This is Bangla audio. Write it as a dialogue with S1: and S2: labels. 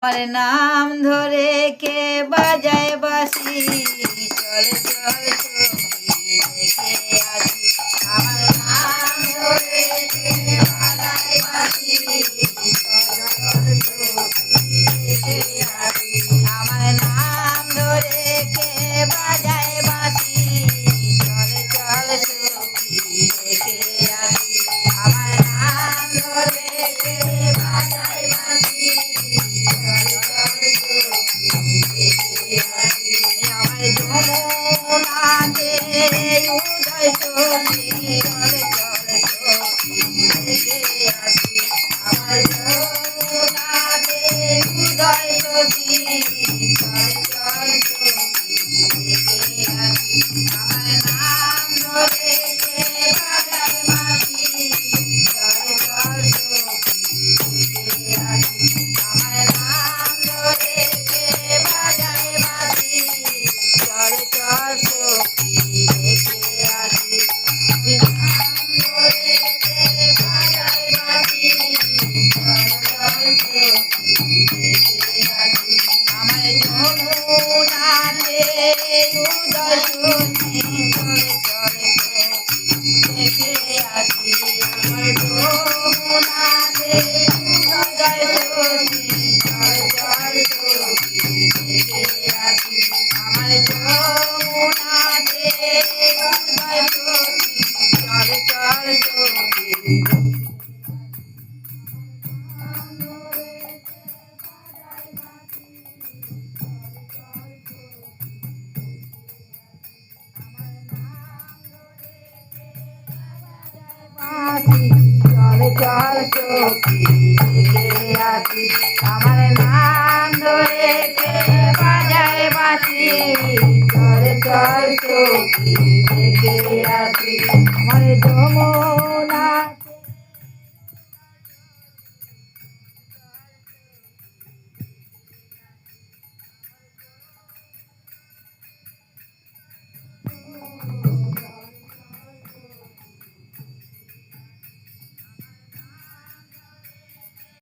S1: আমার নাম ধরে কে বাজায় বাঁশি, চল চল সখী দেখে আসি। আমার নাম ধরে কে বাজায় বাঁশি, চল চল সখী দেখে আসি। আমার নাম ধরে কে বাজায় বাঁশি, চল চল সখী দেখে আসি। আমার নাম ধরে কে বাজায় বাঁশি, আমার যমুনাতে উদয় সখী, চল চল সখী দেখে আসি। আমার যমুনাতে উদয় সখী, চল চল সখী দেখে আসি। আমার নাম ধরে কে বাজায় বাঁশি, চল চল সখী দেখে আসি। আমার নাম ধরে কে বাজায় বাঁশি, চল চল সখী দেখে আসি। নাম ধরে কে বাজায় বাঁশি, চল চল সখী দেখে আসি। আমার যমুনাতে উদয় সখী, চল চল সখী দেখে আসি। আমার যমুনাতে উদয় সখী, চল চল সখী দেখে আসি। আমার যমুনাতে উদয় সখী, চল চল সখী। চল চল সখী দেখে আসি। আমার নাম ধরে কে বাজায় বাঁশি, চল চল সখী দেখে আসি। আমার যমুনা